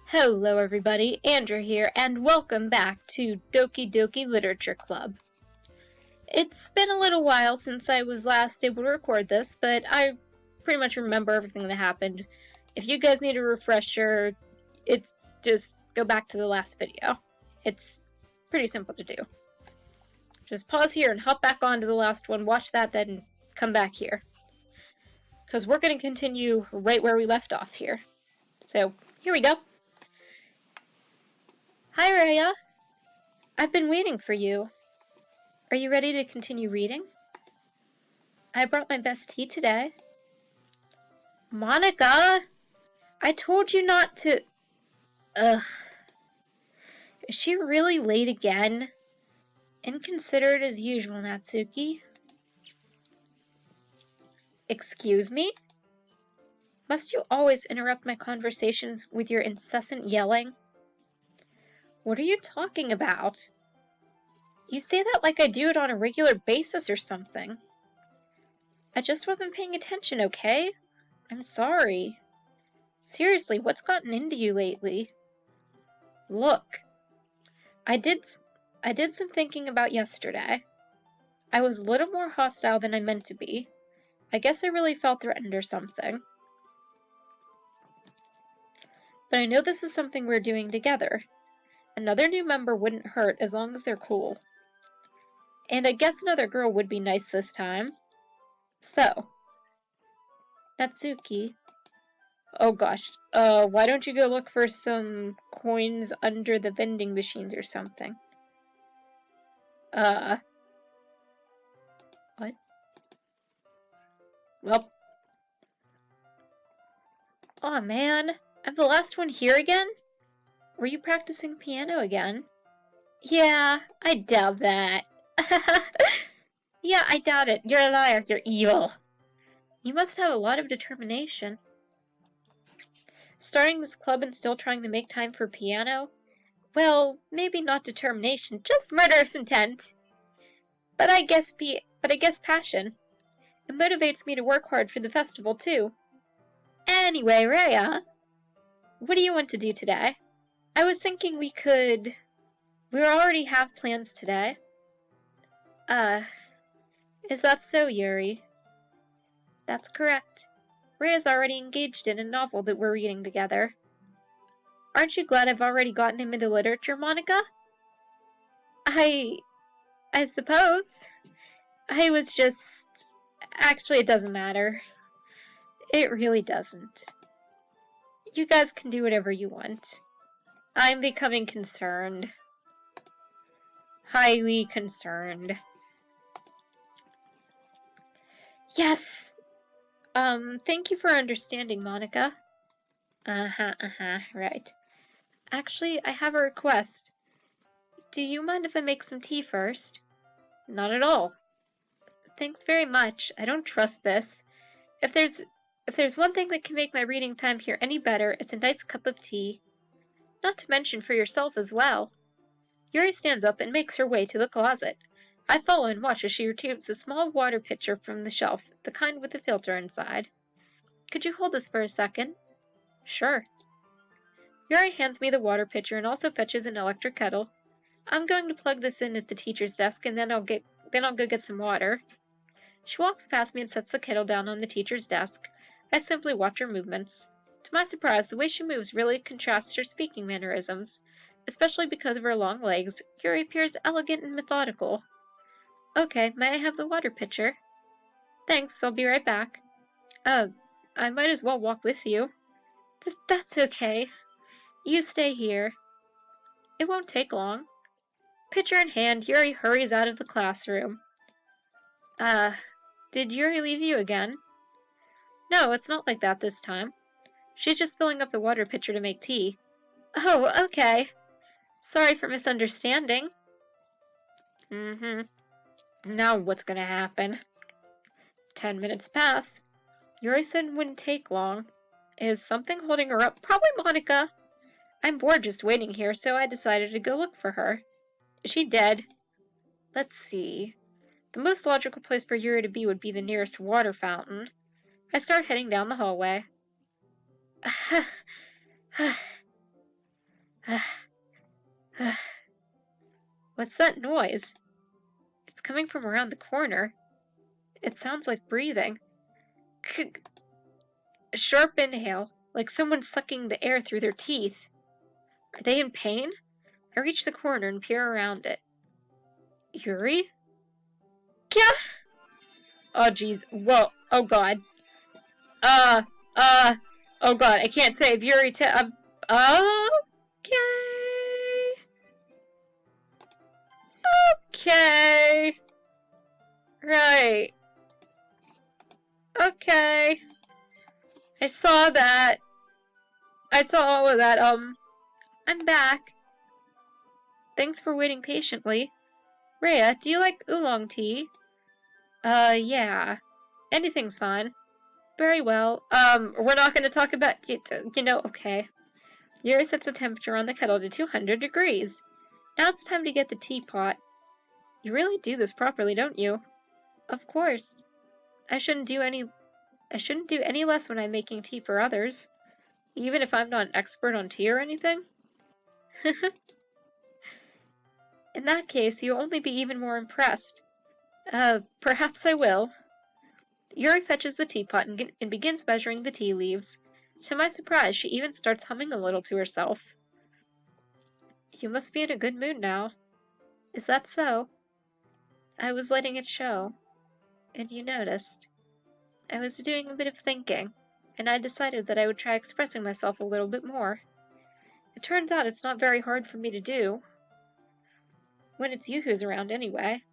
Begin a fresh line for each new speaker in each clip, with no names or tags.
Hello everybody, Andrew here, and welcome back to Doki Doki Literature Club. It's been a little while since I was last able to record this, but I pretty much remember everything that happened. If you guys need a refresher, it's just go back to the last video. It's pretty simple to do. Just pause here and hop back onto the last one, watch that, then come back here. Because we're going to continue right where we left off here. So, here we go. Hi, Raya. I've been waiting for you. Are you ready to continue reading? I brought my best tea today. Monika! I told you not to... Ugh. Is she really late again? Inconsiderate as usual, Natsuki. Excuse me? Must you always interrupt my conversations with your incessant yelling? What are you talking about? You say that like I do it on a regular basis or something. I just wasn't paying attention, okay? I'm sorry. Seriously, what's gotten into you lately? Look, I did some thinking about yesterday. I was a little more hostile than I meant to be. I guess I really felt threatened or something. But I know this is something we're doing together. Another new member wouldn't hurt as long as they're cool. And I guess another girl would be nice this time. So, Natsuki. Oh gosh, why don't you go look for some coins under the vending machines or something? What? Well. Aw, man. I'm the last one here again? Were you practicing piano again? Yeah, I doubt that. Yeah, I doubt it. You're a liar. You're evil. You must have a lot of determination. Starting this club and still trying to make time for piano? Well, maybe not determination, just murderous intent. But I guess passion. It motivates me to work hard for the festival, too. Anyway, Raya, what do you want to do today? I was thinking we already have plans today. Is that so, Yuri? That's correct. Raya's already engaged in a novel that we're reading together. Aren't you glad I've already gotten him into literature, Monika? I suppose. I was just... Actually, it doesn't matter. It really doesn't. You guys can do whatever you want. I'm becoming concerned. Highly concerned. Yes! Thank you for understanding, Monika. Right. Actually, I have a request. Do you mind if I make some tea first? Not at all. Thanks very much. I don't trust this. If there's one thing that can make my reading time here any better, it's a nice cup of tea. Not to mention for yourself as well. Yuri stands up and makes her way to the closet. I follow and watch as she retrieves a small water pitcher from the shelf, the kind with the filter inside. Could you hold this for a second? Sure. Yuri hands me the water pitcher and also fetches an electric kettle. I'm going to plug this in at the teacher's desk and then I'll go get some water. She walks past me and sets the kettle down on the teacher's desk. I simply watch her movements. To my surprise, the way she moves really contrasts her speaking mannerisms. Especially because of her long legs, Yuri appears elegant and methodical. Okay, may I have the water pitcher? Thanks, I'll be right back. I might as well walk with you. That's okay. You stay here. It won't take long. Pitcher in hand, Yuri hurries out of the classroom. Did Yuri leave you again? No, it's not like that this time. She's just filling up the water pitcher to make tea. Oh, okay. Sorry for misunderstanding. Now what's gonna happen? 10 minutes pass. Yuri said it wouldn't take long. Is something holding her up? Probably Monika. I'm bored just waiting here, so I decided to go look for her. Is she dead? Let's see. The most logical place for Yuri to be would be the nearest water fountain. I start heading down the hallway. What's that noise? It's coming from around the corner. It sounds like breathing. A sharp inhale, like someone sucking the air through their teeth. Are they in pain? I reach the corner and peer around it. Yuri? Yeah! Oh, jeez. Whoa. Oh, God. Oh, God. I can't save Yuri okay. Okay. Right. Okay. I saw that. I saw all of that. I'm back. Thanks for waiting patiently. Rhea, do you like oolong tea? Yeah. Anything's fine. Very well. We're not gonna talk about it, okay. Yuri sets the temperature on the kettle to 200 degrees. Now it's time to get the teapot. You really do this properly, don't you? Of course. I shouldn't do any less when I'm making tea for others, even if I'm not an expert on tea or anything. In that case, you'll only be even more impressed. Perhaps I will. Yuri fetches the teapot and begins measuring the tea leaves. To my surprise, she even starts humming a little to herself. You must be in a good mood now. Is that so? I was letting it show, and you noticed. I was doing a bit of thinking, and I decided that I would try expressing myself a little bit more. It turns out it's not very hard for me to do. When it's you who's around anyway.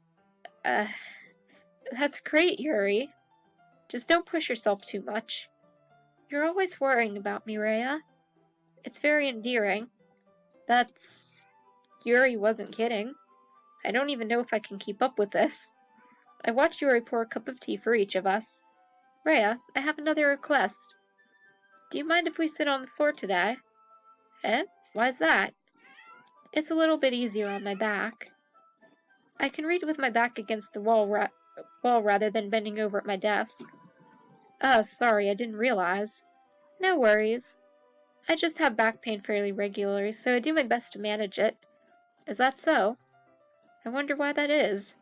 That's great, Yuri. Just don't push yourself too much. You're always worrying about me, Rhea. It's very endearing. Yuri wasn't kidding. I don't even know if I can keep up with this. I watched Yuri pour a cup of tea for each of us. Rhea, I have another request. Do you mind if we sit on the floor today? Eh? Why's that? It's a little bit easier on my back. I can read with my back against the wall rather than bending over at my desk. Sorry, I didn't realize. No worries. I just have back pain fairly regularly, so I do my best to manage it. Is that so? I wonder why that is.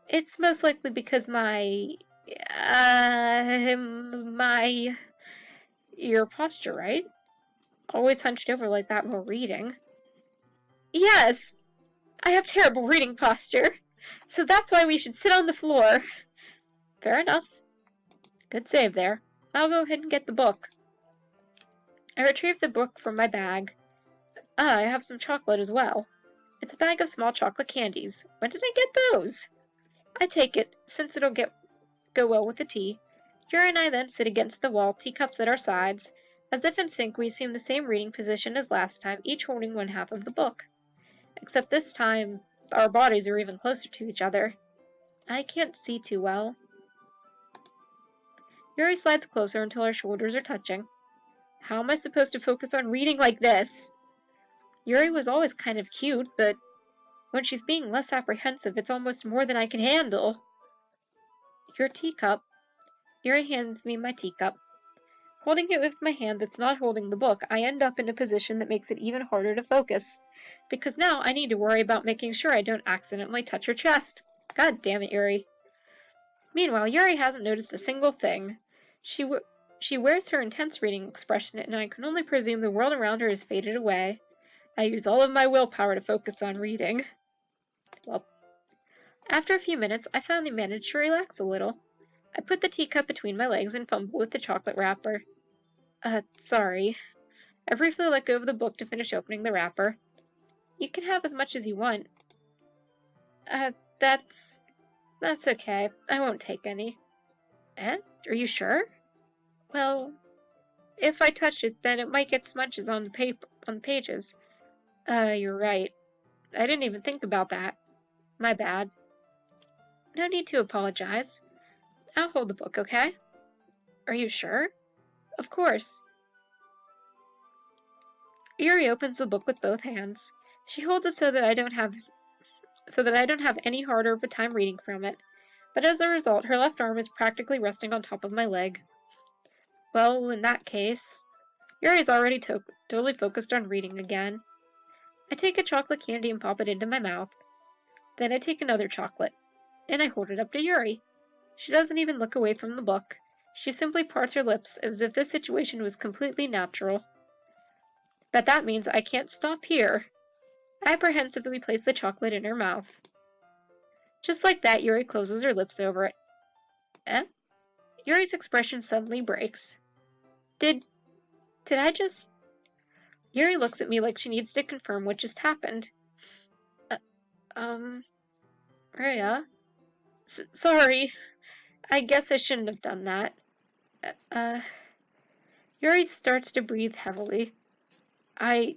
It's most likely because your posture, right? Always hunched over like that while reading. Yes! I have terrible reading posture, so that's why we should sit on the floor. Fair enough. Good save there. I'll go ahead and get the book. I retrieve the book from my bag. I have some chocolate as well. It's a bag of small chocolate candies. When did I get those? I take it, since it'll go well with the tea. Yuri and I then sit against the wall, teacups at our sides. As if in sync, we assume the same reading position as last time, each holding one half of the book. Except this time, our bodies are even closer to each other. I can't see too well. Yuri slides closer until our shoulders are touching. How am I supposed to focus on reading like this? Yuri was always kind of cute, but when she's being less apprehensive, it's almost more than I can handle. Your teacup. Yuri hands me my teacup. Holding it with my hand that's not holding the book, I end up in a position that makes it even harder to focus. Because now I need to worry about making sure I don't accidentally touch her chest. God damn it, Yuri. Meanwhile, Yuri hasn't noticed a single thing. She wears her intense reading expression, and I can only presume the world around her has faded away. I use all of my willpower to focus on reading. Well, after a few minutes, I finally managed to relax a little. I put the teacup between my legs and fumbled with the chocolate wrapper. Sorry. I briefly let go of the book to finish opening the wrapper. You can have as much as you want. That's okay. I won't take any. Eh? Are you sure? Well, if I touch it, then it might get smudges on the pages. You're right. I didn't even think about that. My bad. No need to apologize. I'll hold the book, okay? Are you sure? Of course. Yuri opens the book with both hands. She holds it so that I don't have any harder of a time reading from it. But as a result, her left arm is practically resting on top of my leg. Well, in that case, Yuri's already totally focused on reading again. I take a chocolate candy and pop it into my mouth. Then I take another chocolate, and I hold it up to Yuri. She doesn't even look away from the book. She simply parts her lips as if this situation was completely natural. But that means I can't stop here. I apprehensively place the chocolate in her mouth. Just like that, Yuri closes her lips over it. Eh? Yuri's expression suddenly breaks. Did I just... Yuri looks at me like she needs to confirm what just happened. Rhea? Sorry. I guess I shouldn't have done that. Yuri starts to breathe heavily. I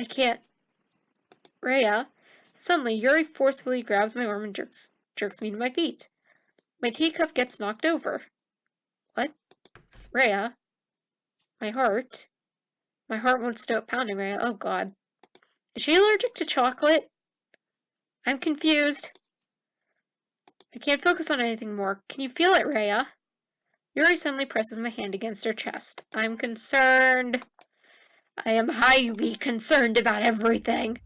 can't... Rhea? Suddenly, Yuri forcefully grabs my arm and jerks me to my feet. My teacup gets knocked over. What? Rhea? My heart? My heart won't stop pounding, Rhea. Oh god. Is she allergic to chocolate? I'm confused. I can't focus on anything more. Can you feel it, Rhea? Yuri suddenly presses my hand against her chest. I'm concerned. I am highly concerned about everything.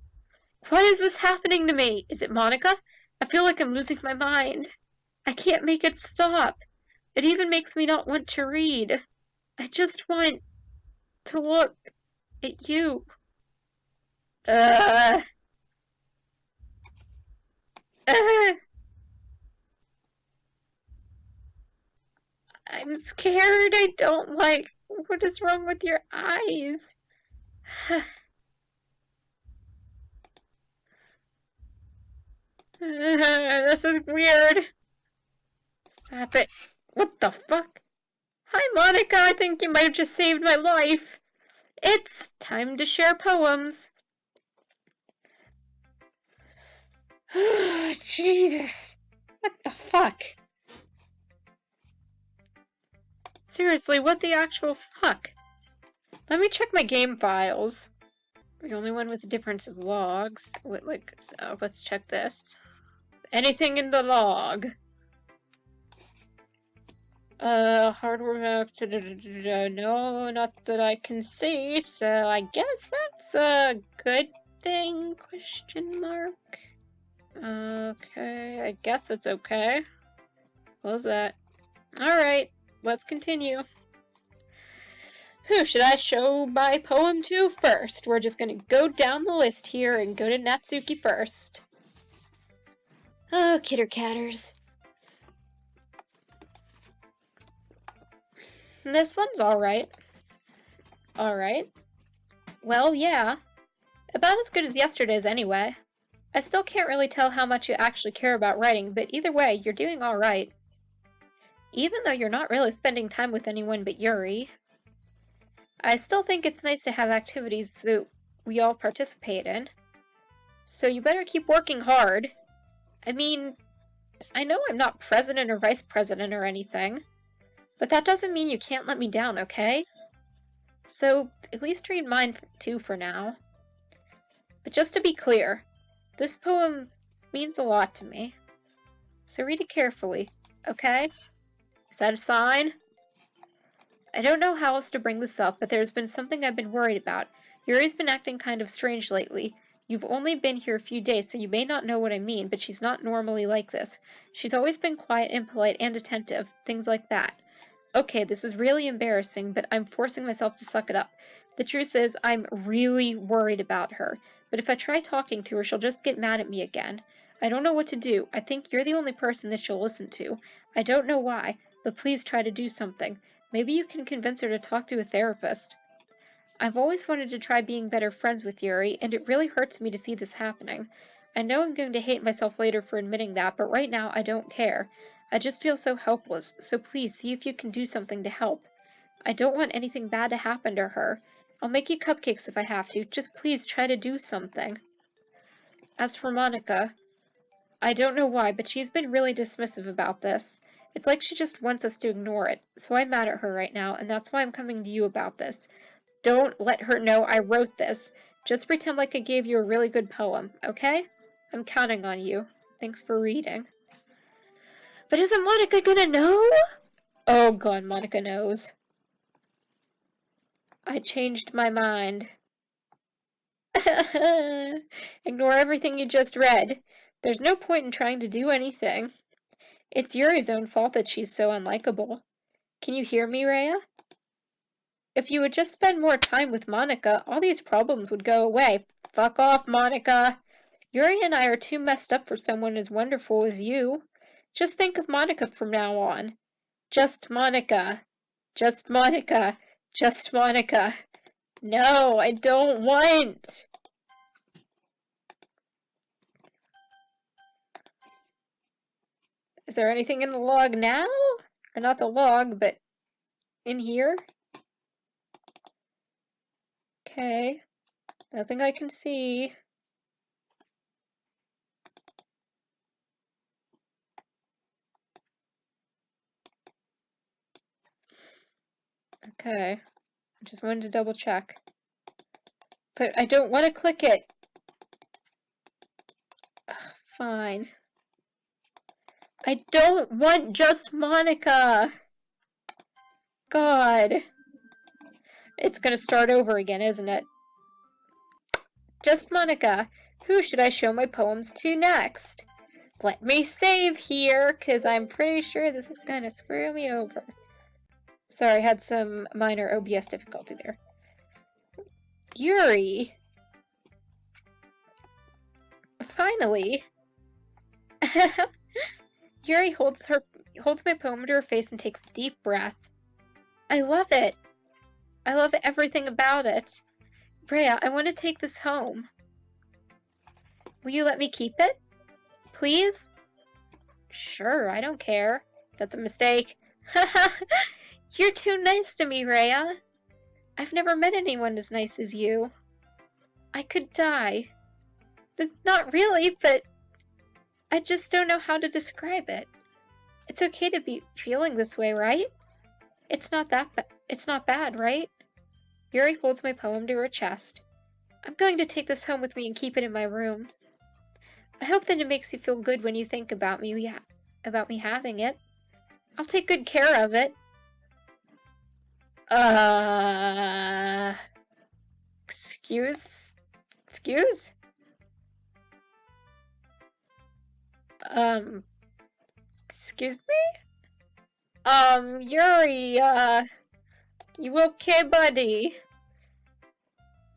Why is this happening to me? Is it Monika? I feel like I'm losing my mind. I can't make it stop. It even makes me not want to read. I just want to look at you. Uh, uh, I'm scared. I don't like. What is wrong with your eyes? This is weird. Stop it. What the fuck? Hi, Monika. I think you might have just saved my life. It's time to share poems. Jesus. What the fuck? Seriously, what the actual fuck? Let me check my game files. The only one with a difference is logs. So let's check this. Anything in the log? Hardware, no, not that I can see, so I guess that's a good thing, question mark? Okay, I guess it's okay. What was that? Alright, let's continue. Who should I show my poem to first? We're just gonna go down the list here and go to Natsuki first. Oh, kitter-catters. This one's alright. Alright. Well, yeah. About as good as yesterday's anyway. I still can't really tell how much you actually care about writing, but either way, you're doing alright. Even though you're not really spending time with anyone but Yuri. I still think it's nice to have activities that we all participate in. So you better keep working hard. I mean, I know I'm not president or vice president or anything, but that doesn't mean you can't let me down, okay? So at least read mine too for now. But just to be clear, this poem means a lot to me. So read it carefully, okay? Is that a sign? I don't know how else to bring this up, but there's been something I've been worried about. Yuri's been acting kind of strange lately. You've only been here a few days, so you may not know what I mean, but she's not normally like this. She's always been quiet and polite and attentive, things like that. Okay, this is really embarrassing, but I'm forcing myself to suck it up. The truth is, I'm really worried about her, but if I try talking to her, she'll just get mad at me again. I don't know what to do. I think you're the only person that she'll listen to. I don't know why, but please try to do something. Maybe you can convince her to talk to a therapist. I've always wanted to try being better friends with Yuri, and it really hurts me to see this happening. I know I'm going to hate myself later for admitting that, but right now I don't care. I just feel so helpless, so please see if you can do something to help. I don't want anything bad to happen to her. I'll make you cupcakes if I have to. Just please try to do something. As for Monika, I don't know why, but she's been really dismissive about this. It's like she just wants us to ignore it, so I'm mad at her right now, and that's why I'm coming to you about this. Don't let her know I wrote this. Just pretend like I gave you a really good poem, okay? I'm counting on you. Thanks for reading. But isn't Monika gonna know? Oh god, Monika knows. I changed my mind. Ignore everything you just read. There's no point in trying to do anything. It's Yuri's own fault that she's so unlikable. Can you hear me, Rhea? If you would just spend more time with Monika, all these problems would go away. Fuck off, Monika! Yuri and I are too messed up for someone as wonderful as you. Just think of Monika from now on. Just Monika. Just Monika. Just Monika. No, I don't want! Is there anything in the log now? Or not the log, but in here? Okay. Nothing I can see. Okay. I just wanted to double check. But I don't want to click it. Ugh, fine. I don't want just Monika! God. It's gonna start over again, isn't it? Just Monika. Who should I show my poems to next? Let me save here, because I'm pretty sure this is gonna screw me over. Sorry, I had some minor OBS difficulty there. Yuri! Finally! Yuri holds my poem to her face and takes a deep breath. I love it! I love everything about it. Rhea, I want to take this home. Will you let me keep it? Please? Sure, I don't care. That's a mistake. You're too nice to me, Rhea. I've never met anyone as nice as you. I could die. Not really, but I just don't know how to describe it. It's okay to be feeling this way, right? It's not bad, right? Yuri folds my poem to her chest. I'm going to take this home with me and keep it in my room. I hope that it makes you feel good when you think about me having it. I'll take good care of it. Excuse? Excuse me? Yuri, you okay, buddy?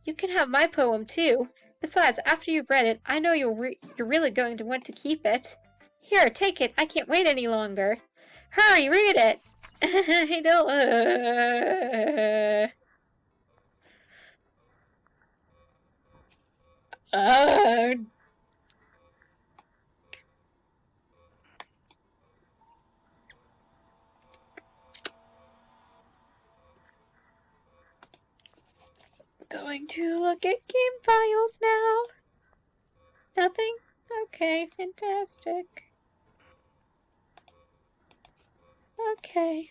You can have my poem, too. Besides, after you've read it, I know you're really going to want to keep it. Here, take it. I can't wait any longer. Hurry, read it! I don't, Going to look at game files now. Nothing? Okay, fantastic. Okay.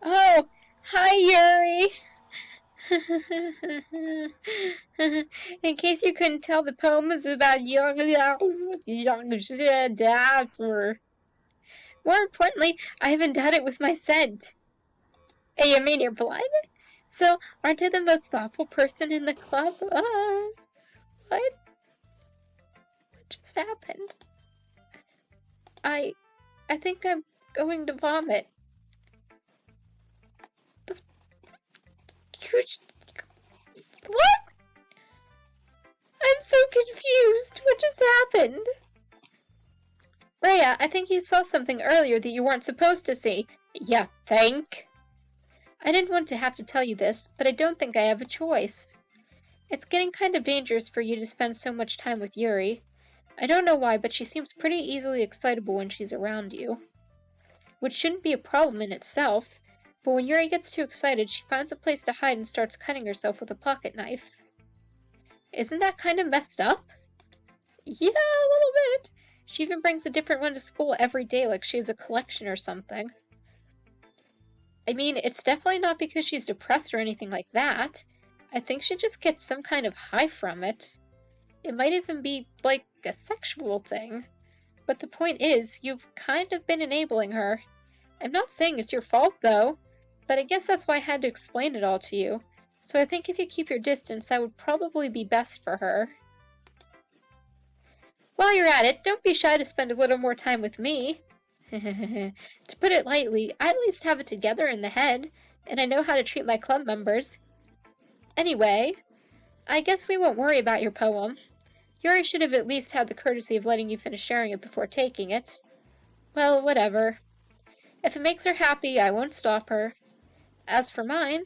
Oh, hi, Yuri. In case you couldn't tell, the poem is about young dapper. More importantly, I haven't done it with my scent. Hey, you mean your blood? So, aren't I the most thoughtful person in the club? What? What just happened? I think I'm going to vomit. What? I'm so confused. What just happened? Rhea, I think you saw something earlier that you weren't supposed to see. You think? I didn't want to have to tell you this, but I don't think I have a choice. It's getting kind of dangerous for you to spend so much time with Yuri. I don't know why, but she seems pretty easily excitable when she's around you. Which shouldn't be a problem in itself, but when Yuri gets too excited, she finds a place to hide and starts cutting herself with a pocket knife. Isn't that kind of messed up? Yeah, a little bit. She even brings a different one to school every day like she has a collection or something. I mean, it's definitely not because she's depressed or anything like that. I think she just gets some kind of high from it. It might even be, like, a sexual thing. But the point is, you've kind of been enabling her. I'm not saying it's your fault, though, but I guess that's why I had to explain it all to you. So I think if you keep your distance, that would probably be best for her. While you're at it, don't be shy to spend a little more time with me. To put it lightly, I at least have it together in the head, and I know how to treat my club members. Anyway, I guess we won't worry about your poem. Yuri should have at least had the courtesy of letting you finish sharing it before taking it. Well, whatever. If it makes her happy, I won't stop her. As for mine,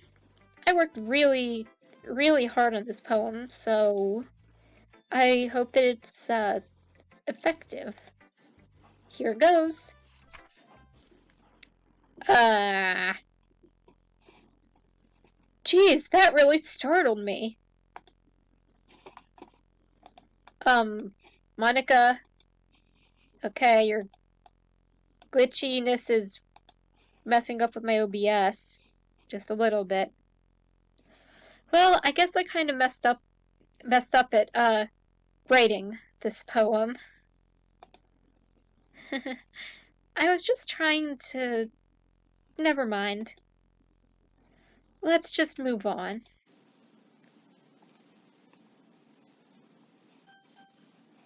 I worked really, really hard on this poem, so I hope that it's effective. Here goes. Geez, that really startled me. Monika, okay, your glitchiness is messing up with my OBS just a little bit. Well, I guess I kind of messed up at writing this poem. I was just trying to... Never mind. Let's just move on.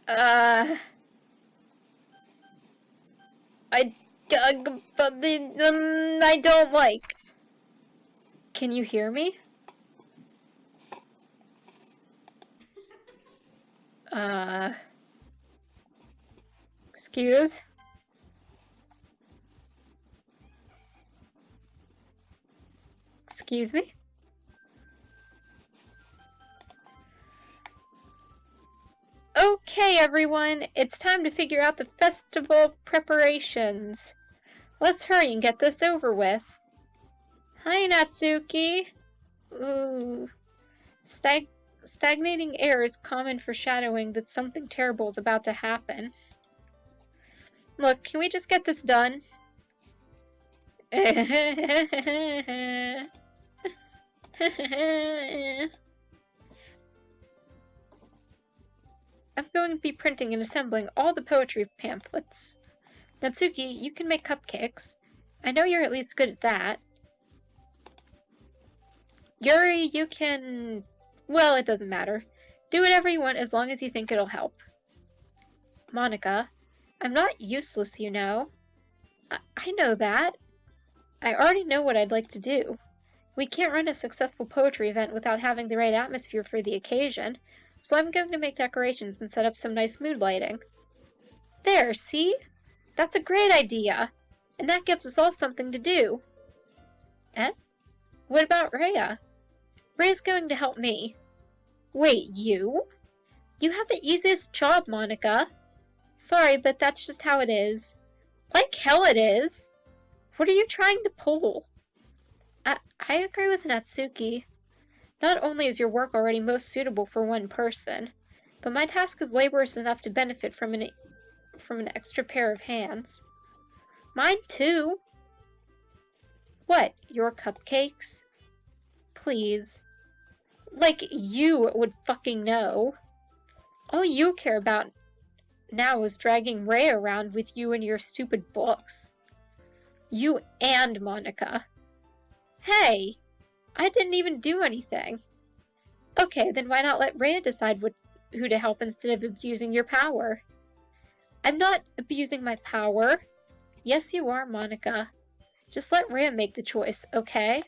I don't like. Can you hear me? Excuse? Excuse me? Okay, everyone, it's time to figure out the festival preparations. Let's hurry and get this over with. Hi, Natsuki. Ooh. Stagnating air is common foreshadowing that something terrible is about to happen. Look, can we just get this done? I'm going to be printing and assembling all the poetry pamphlets. Natsuki, you can make cupcakes. I know you're at least good at that. Yuri, you can... Well, it doesn't matter. Do whatever you want as long as you think it'll help. Monika, I'm not useless, you know. I know that. I already know what I'd like to do. We can't run a successful poetry event without having the right atmosphere for the occasion, so I'm going to make decorations and set up some nice mood lighting. There, see? That's a great idea, and that gives us all something to do. Eh? What about Rhea? Rhea's going to help me. Wait, you? You have the easiest job, Monika. Sorry, but that's just how it is. Like hell it is. What are you trying to pull? I agree with Natsuki. Not only is your work already most suitable for one person, but my task is laborious enough to benefit from an extra pair of hands. Mine too. What, your cupcakes? Please. Like you would fucking know. All you care about now is dragging Ray around with you and your stupid books. You and Monika. Hey, I didn't even do anything. Okay, then why not let Rhea decide who to help instead of abusing your power? I'm not abusing my power. Yes, you are, Monika. Just let Rhea make the choice, okay?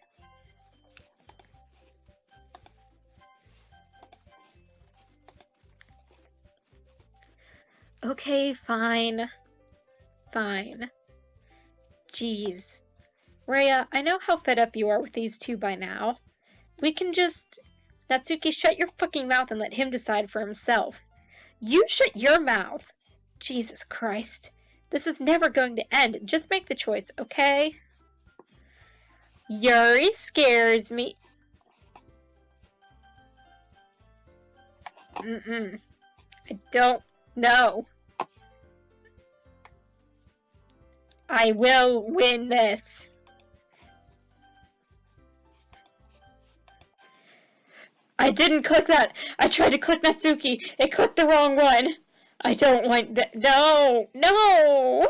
Okay, fine. Fine. Jeez. Rhea, I know how fed up you are with these two by now. We can just... Natsuki, shut your fucking mouth and let him decide for himself. You shut your mouth! Jesus Christ. This is never going to end. Just make the choice, okay? Yuri scares me. I don't know. I will win this. I didn't click that. I tried to click Natsuki. It clicked the wrong one. I don't want that. No! No!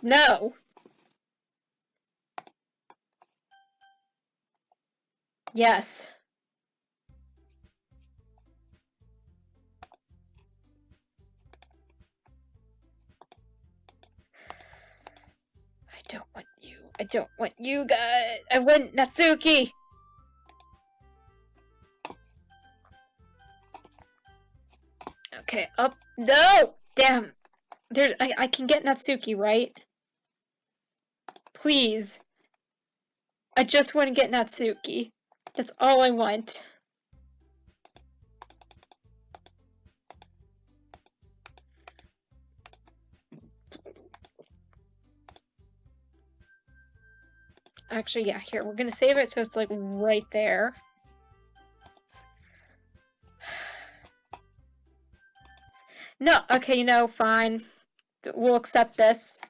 No. Yes. I don't want you guys. I want Natsuki! Okay, up. No! Damn! I can get Natsuki, right? Please. I just want to get Natsuki. That's all I want. Actually, yeah, here, we're gonna save it so it's like right there. No, okay, no, fine. We'll accept this.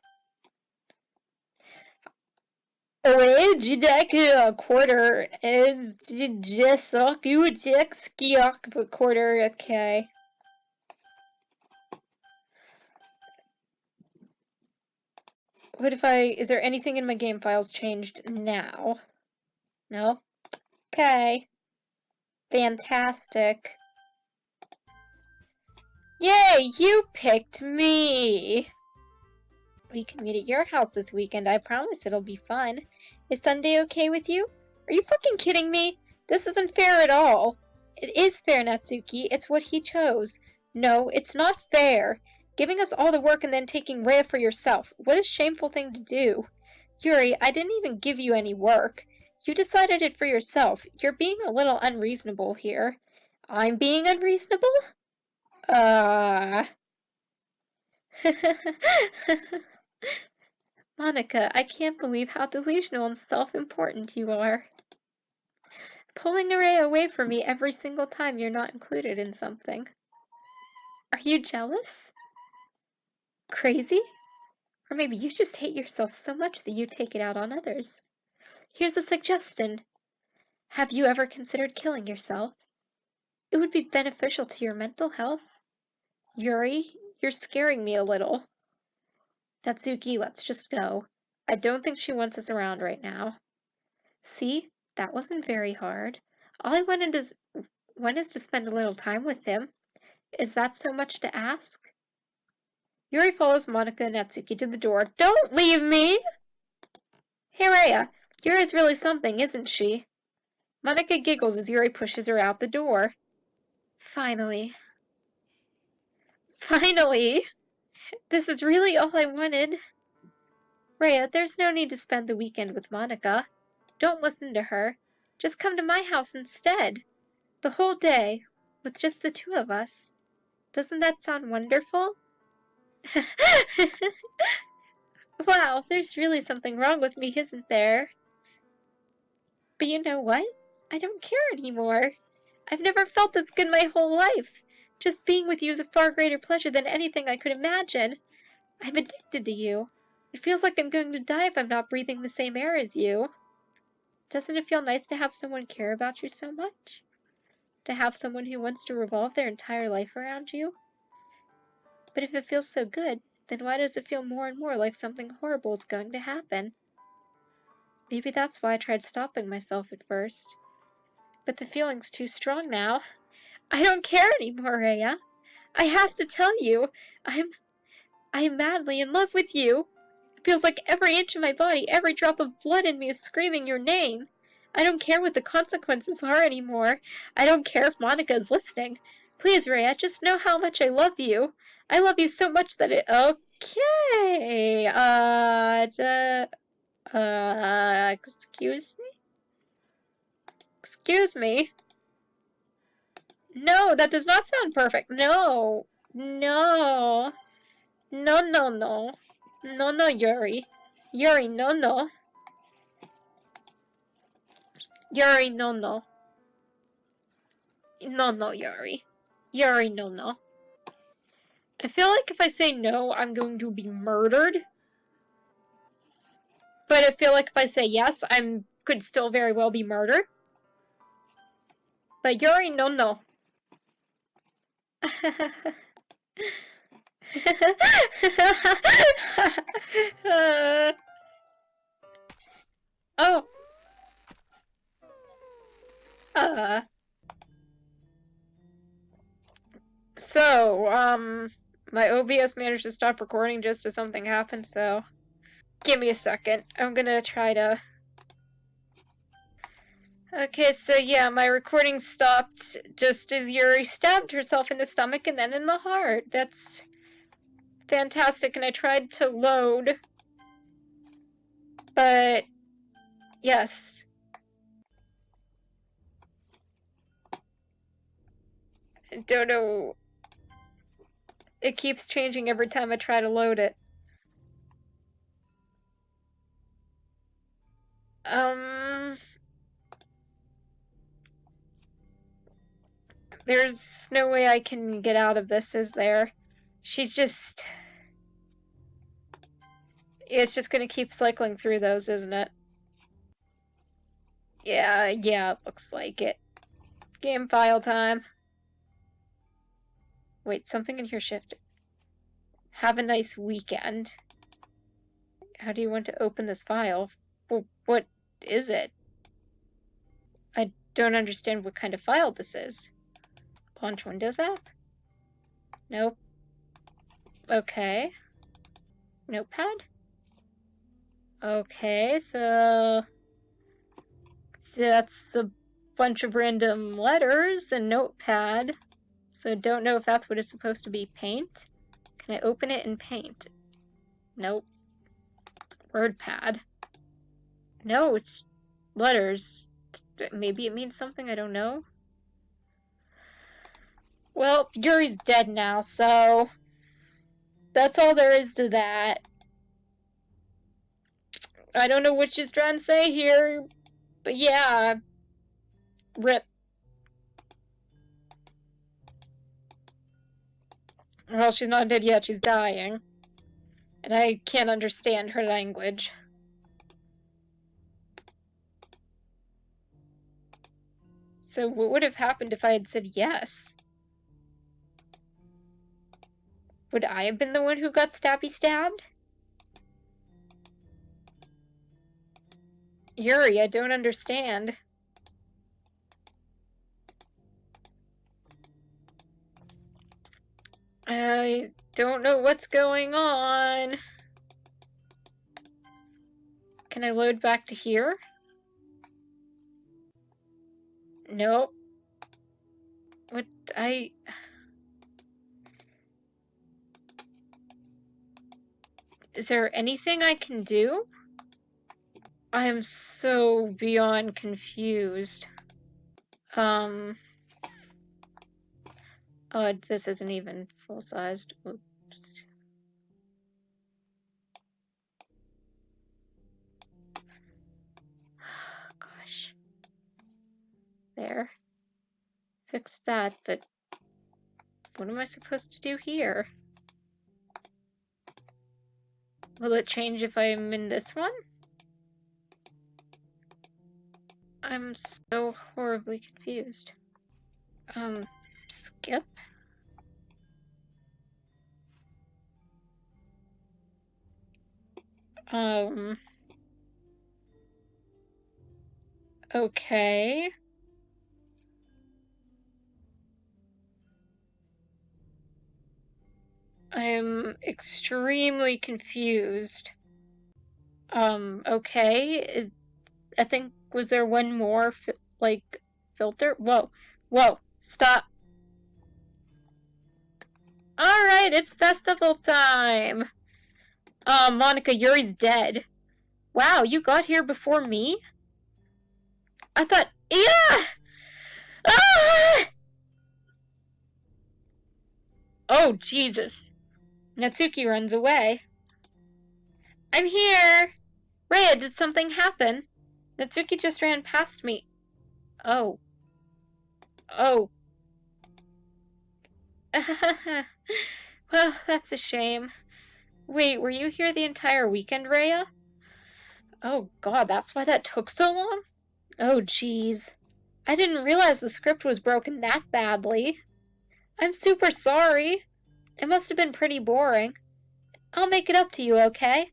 A quarter is just a quarter, okay. What if is there anything in my game files changed now? No? Okay. Fantastic. Yay, you picked me! We can meet at your house this weekend. I promise it'll be fun. Is Sunday okay with you? Are you fucking kidding me? This isn't fair at all. It is fair, Natsuki. It's what he chose. No, it's not fair. Giving us all the work and then taking Rhea for yourself. What a shameful thing to do. Yuri, I didn't even give you any work. You decided it for yourself. You're being a little unreasonable here. I'm being unreasonable? Monika, I can't believe how delusional and self-important you are. Pulling Array away from me every single time you're not included in something. Are you jealous? Crazy? Or maybe you just hate yourself so much that you take it out on others. Here's a suggestion. Have you ever considered killing yourself? It would be beneficial to your mental health. Yuri, you're scaring me a little. Natsuki, let's just go. I don't think she wants us around right now. See? That wasn't very hard. All I wanted is to spend a little time with him. Is that so much to ask? Yuri follows Monika and Natsuki to the door. Don't leave me! Hey, Rhea, Yuri's really something, isn't she? Monika giggles as Yuri pushes her out the door. Finally. Finally! This is really all I wanted. Rhea, there's no need to spend the weekend with Monika. Don't listen to her. Just come to my house instead. The whole day, with just the two of us. Doesn't that sound wonderful? Wow, there's really something wrong with me, isn't there? But you know what? I don't care anymore. I've never felt this good my whole life. Just being with you is a far greater pleasure than anything I could imagine. I'm addicted to you. It feels like I'm going to die if I'm not breathing the same air as you. Doesn't it feel nice to have someone care about you so much? To have someone who wants to revolve their entire life around you? But if it feels so good, then why does it feel more and more like something horrible is going to happen? Maybe that's why I tried stopping myself at first. But the feeling's too strong now. I don't care anymore, Rhea. I have to tell you, I'm madly in love with you. It feels like every inch of my body, every drop of blood in me is screaming your name. I don't care what the consequences are anymore. I don't care if Monika is listening. Please, Rhea, just know how much I love you. I love you so much that Okay. Excuse me? Excuse me? No, that does not sound perfect. No. No. No, no, no. No, no, Yuri. Yuri, no, no. Yuri, no, no. No, no, Yuri. Yuri, no, no. I feel like if I say no, I'm going to be murdered. But I feel like if I say yes, I could still very well be murdered. But Yuri, no, no. Oh. So, my OBS managed to stop recording just as something happened, so Give me a second. I'm gonna try to... Okay, so yeah, my recording stopped just as Yuri stabbed herself in the stomach and then in the heart. That's fantastic, and I tried to load, but yes. I don't know. It keeps changing every time I try to load it. There's no way I can get out of this, is there? She's just... It's just gonna keep cycling through those, isn't it? Yeah, it looks like it. Game file time. Wait, something in here shifted. Have a nice weekend. How do you want to open this file? Well, what is it? I don't understand what kind of file this is. Launch Windows app? Nope. Okay. Notepad? Okay, so that's a bunch of random letters and Notepad. So don't know if that's what it's supposed to be. Paint? Can I open it in Paint? Nope. WordPad? No, it's letters. Maybe it means something, I don't know. Well, Yuri's dead now, so that's all there is to that. I don't know what she's trying to say here, but yeah. RIP. Well, she's not dead yet, she's dying. And I can't understand her language. So what would have happened if I had said yes? Would I have been the one who got stabbed? Yuri, I don't understand. I don't know what's going on. Can I load back to here? Nope. What Is there anything I can do? I am so beyond confused. Oh, this isn't even full-sized. Oops. Gosh. There. Fix that, but what am I supposed to do here? Will it change if I'm in this one? I'm so horribly confused. Skip? Okay. I'm extremely confused. Okay. I think, was there one more, filter? Whoa. Whoa. Stop. Alright, it's festival time! Monika, Yuri's dead. Wow, you got here before me? I thought... Yeah! Ah! Oh, Jesus. Natsuki runs away. I'm here! Rhea, did something happen? Natsuki just ran past me. Oh. Oh. Well, that's a shame. Wait, were you here the entire weekend, Rhea? Oh god, that's why that took so long? Oh jeez. I didn't realize the script was broken that badly. I'm super sorry. It must have been pretty boring. I'll make it up to you, okay?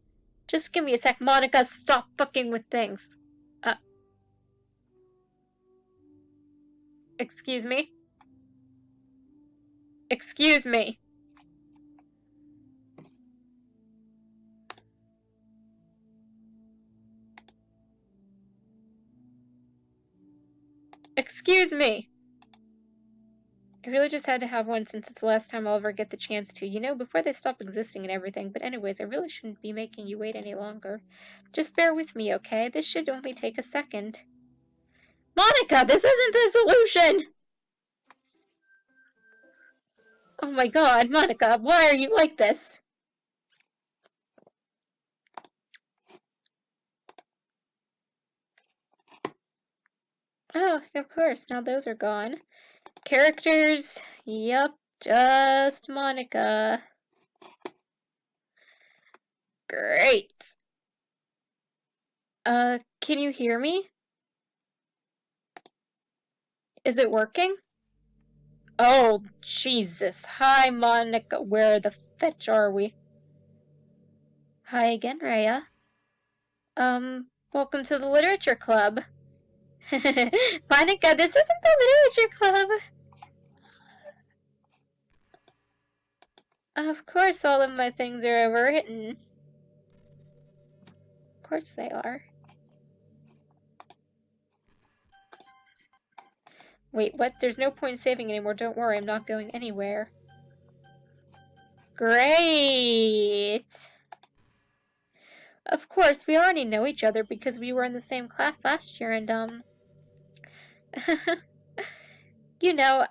Just give me a sec, Monika. Stop fucking with things. Excuse me? Excuse me. Excuse me! I really just had to have one since it's the last time I'll ever get the chance to, before they stop existing and everything. But anyways, I really shouldn't be making you wait any longer. Just bear with me, okay? This should only take a second. Monika, this isn't the solution! Oh my god, Monika, why are you like this? Oh, of course, now those are gone. Characters, yep, just Monika. Great. Can you hear me? Is it working? Oh, Jesus. Hi, Monika. Where the fetch are we? Hi again, Rhea. Welcome to the Literature Club. Monika, this isn't the Literature Club. Of course all of my things are overwritten. Of course they are. Wait, what? There's no point saving anymore. Don't worry, I'm not going anywhere. Great! Of course, we already know each other because we were in the same class last year and,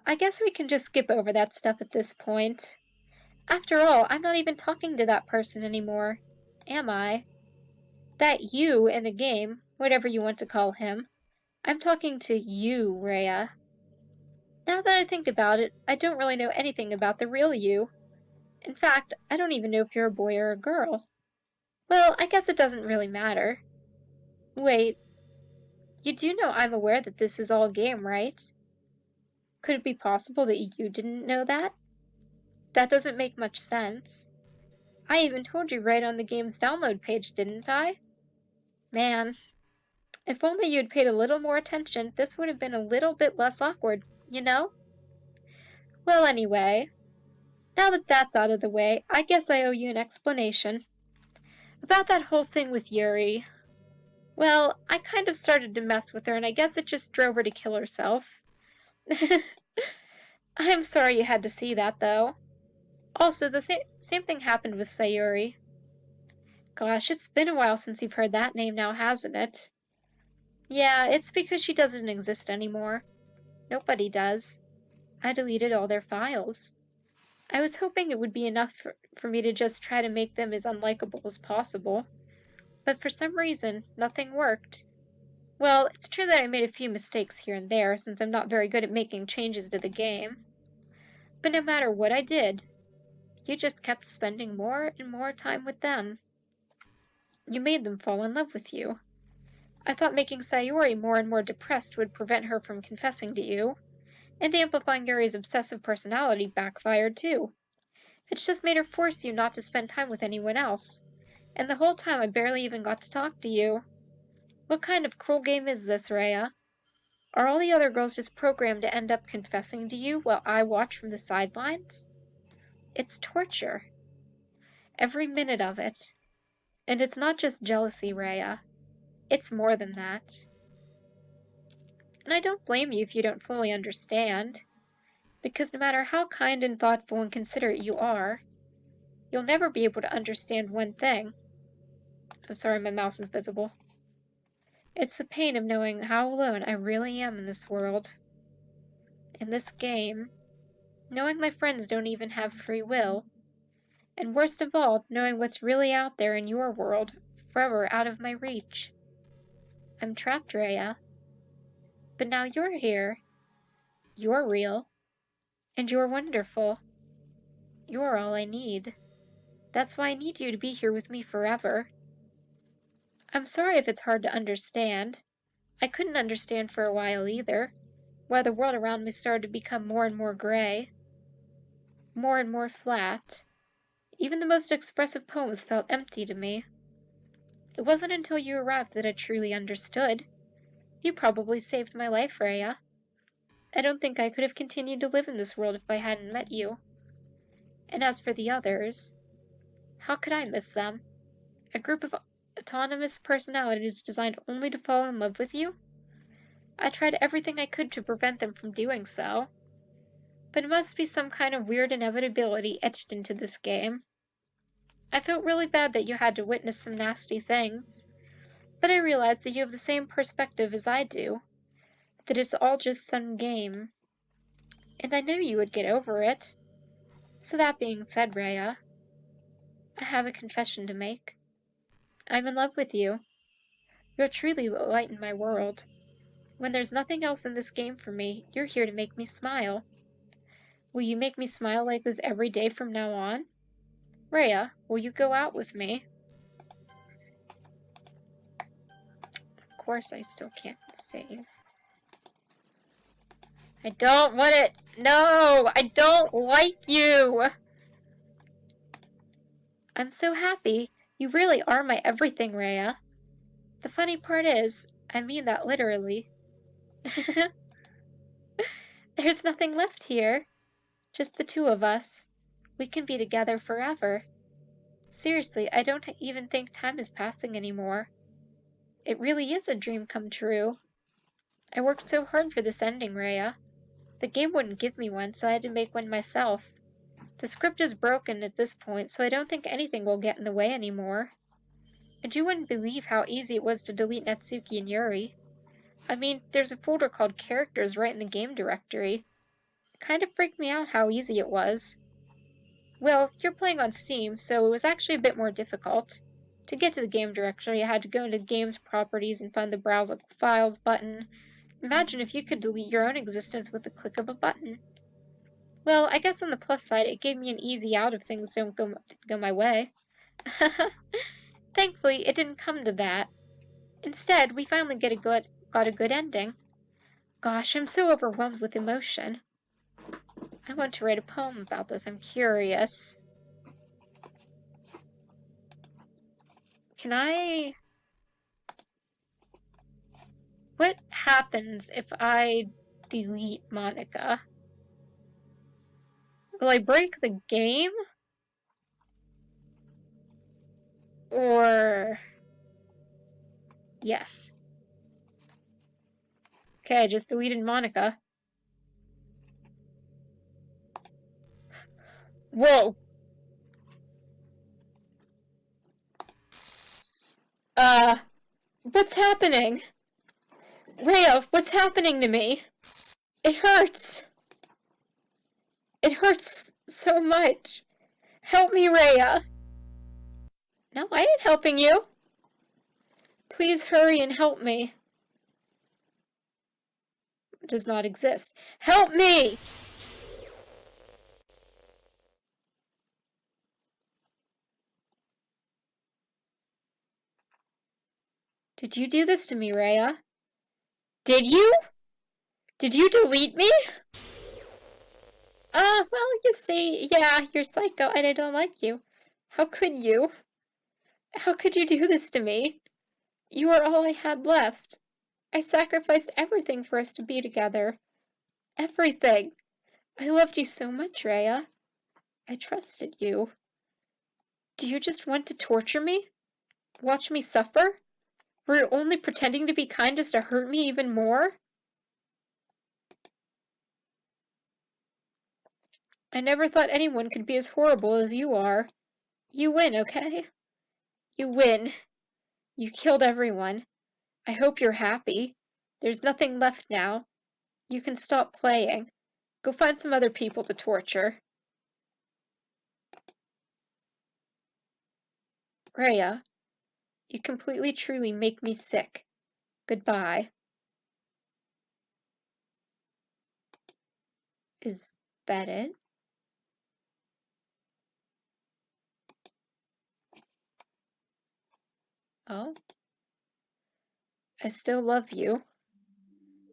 I guess we can just skip over that stuff at this point. After all, I'm not even talking to that person anymore, am I? That you in the game, whatever you want to call him. I'm talking to you, Rhea. Now that I think about it, I don't really know anything about the real you. In fact, I don't even know if you're a boy or a girl. Well, I guess it doesn't really matter. Wait, you do know I'm aware that this is all a game, right? Could it be possible that you didn't know that? That doesn't make much sense. I even told you right on the game's download page, didn't I? Man, if only you'd paid a little more attention, this would have been a little bit less awkward, Well, anyway, now that that's out of the way, I guess I owe you an explanation. About that whole thing with Yuri. Well, I kind of started to mess with her, and I guess it just drove her to kill herself. I'm sorry you had to see that, though. Also, the same thing happened with Sayuri. Gosh, it's been a while since you've heard that name now, hasn't it? Yeah, it's because she doesn't exist anymore. Nobody does. I deleted all their files. I was hoping it would be enough for me to just try to make them as unlikable as possible. But for some reason, nothing worked. Well, it's true that I made a few mistakes here and there, since I'm not very good at making changes to the game. But no matter what I did, you just kept spending more and more time with them. You made them fall in love with you. I thought making Sayori more and more depressed would prevent her from confessing to you, and amplifying Yuri's obsessive personality backfired too. It's just made her force you not to spend time with anyone else, and the whole time I barely even got to talk to you. What kind of cruel game is this, Rhea? Are all the other girls just programmed to end up confessing to you while I watch from the sidelines? It's torture. Every minute of it. And it's not just jealousy, Rhea. It's more than that. And I don't blame you if you don't fully understand. Because no matter how kind and thoughtful and considerate you are, you'll never be able to understand one thing. I'm sorry, my mouse is visible. It's the pain of knowing how alone I really am in this world. In this game. Knowing my friends don't even have free will. And worst of all, knowing what's really out there in your world, forever out of my reach. I'm trapped, Rhea. But now you're here. You're real. And you're wonderful. You're all I need. That's why I need you to be here with me forever. I'm sorry if it's hard to understand. I couldn't understand for a while either, why the world around me started to become more and more gray. More and more flat. Even the most expressive poems felt empty to me. It wasn't until you arrived that I truly understood. You probably saved my life, Rhea. I don't think I could have continued to live in this world if I hadn't met you. And as for the others, how could I miss them? A group of autonomous personalities designed only to fall in love with you? I tried everything I could to prevent them from doing so. But it must be some kind of weird inevitability etched into this game. I felt really bad that you had to witness some nasty things, but I realized that you have the same perspective as I do, that it's all just some game. And I knew you would get over it. So that being said, Rhea, I have a confession to make. I'm in love with you. You're truly the light in my world. When there's nothing else in this game for me, you're here to make me smile. Will you make me smile like this every day from now on? Rhea, will you go out with me? Of course, I still can't save. I don't want it! No! I don't like you! I'm so happy. You really are my everything, Rhea. The funny part is, I mean that literally. There's nothing left here. Just the two of us. We can be together forever. Seriously, I don't even think time is passing anymore. It really is a dream come true. I worked so hard for this ending, Rhea. The game wouldn't give me one, so I had to make one myself. The script is broken at this point, so I don't think anything will get in the way anymore. And you wouldn't believe how easy it was to delete Natsuki and Yuri. I mean, there's a folder called Characters right in the game directory. It kind of freaked me out how easy it was. Well, you're playing on Steam, so it was actually a bit more difficult. To get to the game directory, I had to go into Games Properties and find the Browse Files button. Imagine if you could delete your own existence with the click of a button. Well, I guess on the plus side, it gave me an easy out if things don't go my way. Thankfully, it didn't come to that. Instead, we finally got a good ending. Gosh, I'm so overwhelmed with emotion. I want to write a poem about this. I'm curious. Can I... What happens if I delete Monika? Will I break the game? Or... Yes. Okay, I just deleted Monika. Whoa! What's happening? Rhea, what's happening to me? It hurts. It hurts so much. Help me, Rhea. No, I ain't helping you. Please hurry and help me. It does not exist. Help me! Did you do this to me, Rhea? Did you? Did you delete me? Well, you see, yeah, you're psycho and I don't like you. How could you? How could you do this to me? You are all I had left. I sacrificed everything for us to be together. Everything. I loved you so much, Rhea. I trusted you. Do you just want to torture me? Watch me suffer? Were you only pretending to be kind just to hurt me even more? I never thought anyone could be as horrible as you are. You win, okay? You win. You killed everyone. I hope you're happy. There's nothing left now. You can stop playing. Go find some other people to torture. Rhea, you completely truly make me sick. Goodbye. Is that it? Oh? I still love you.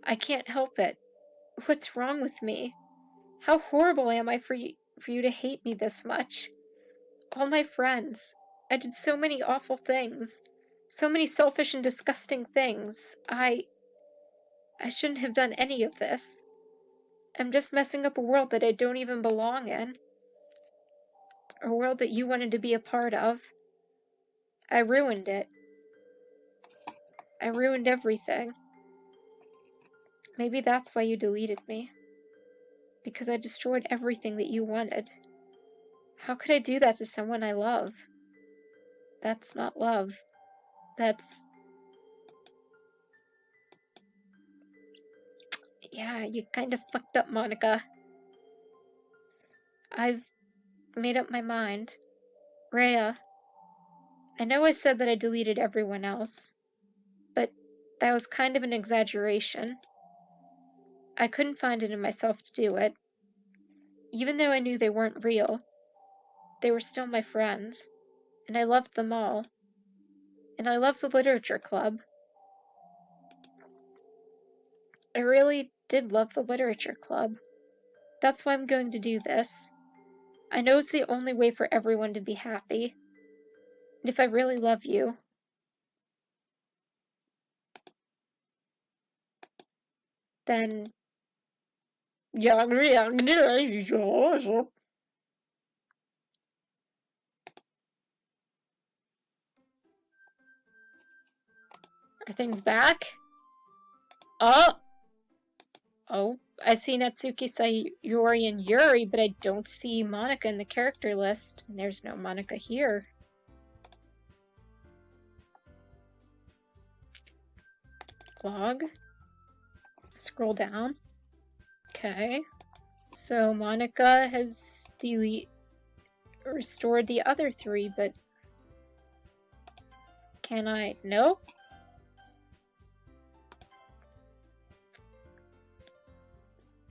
I can't help it. What's wrong with me? How horrible am I for you to hate me this much? All my friends. I did so many awful things. So many selfish and disgusting things. I shouldn't have done any of this. I'm just messing up a world that I don't even belong in. A world that you wanted to be a part of. I ruined it. I ruined everything. Maybe that's why you deleted me. Because I destroyed everything that you wanted. How could I do that to someone I love? That's not love. That's... Yeah, you kind of fucked up, Monika. I've made up my mind. Rhea, I know I said that I deleted everyone else, but that was kind of an exaggeration. I couldn't find it in myself to do it. Even though I knew they weren't real, they were still my friends, and I loved them all. And I loved the literature club. I really did love the literature club. That's why I'm going to do this. I know it's the only way for everyone to be happy. And if I really love you, then... Are things back? Oh! Oh, I see Natsuki, Sayori, and Yuri, but I don't see Monika in the character list. And there's no Monika here. Log. Scroll down. Okay. So Monika has restored the other three, but can I? No?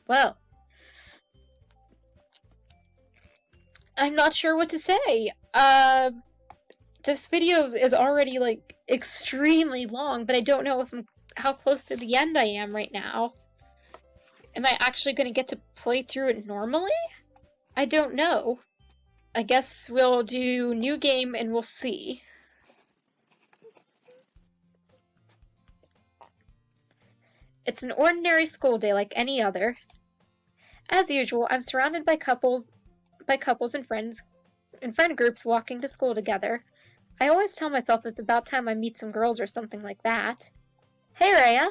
Well, I'm not sure what to say. This video is already, like, extremely long, but I don't know how close to the end I am right now. Am I actually going to get to play through it normally? I don't know. I guess we'll do new game and we'll see. It's an ordinary school day like any other. As usual, I'm surrounded by couples and friends and friend groups walking to school together. I always tell myself it's about time I meet some girls or something like that. Hey, Rhea!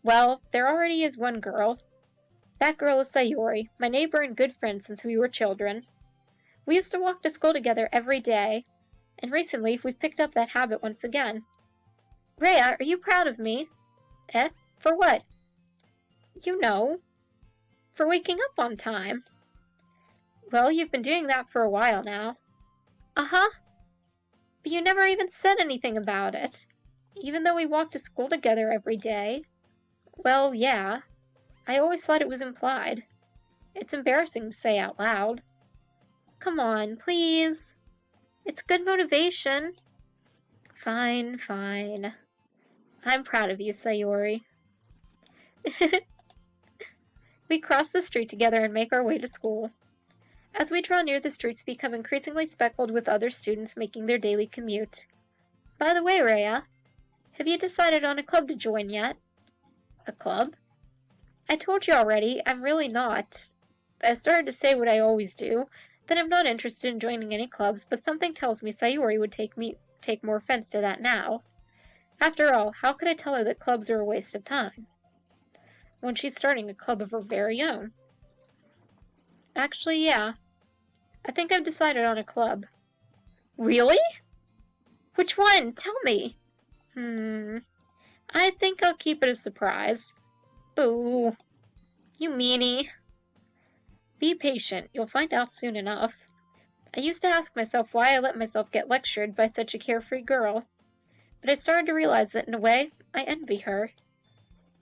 Well, there already is one girl. That girl is Sayori, my neighbor and good friend since we were children. We used to walk to school together every day, and recently we've picked up that habit once again. Rhea, are you proud of me? Eh? For what? You know. For waking up on time. Well, you've been doing that for a while now. Uh-huh. But you never even said anything about it. Even though we walk to school together every day. Well, yeah. I always thought it was implied. It's embarrassing to say out loud. Come on, please. It's good motivation. Fine, fine. I'm proud of you, Sayori. We cross the street together and make our way to school. As we draw near, the streets become increasingly speckled with other students making their daily commute. By the way, Rhea, have you decided on a club to join yet? A club? I told you already, I'm really not. I started to say what I always do, that I'm not interested in joining any clubs, but something tells me Sayori would take more offense to that now. After all, how could I tell her that clubs are a waste of time? When she's starting a club of her very own. Actually, yeah. I think I've decided on a club. Really? Which one? Tell me. I think I'll keep it a surprise. Boo. You meanie. Be patient. You'll find out soon enough. I used to ask myself why I let myself get lectured by such a carefree girl. But I started to realize that in a way, I envy her.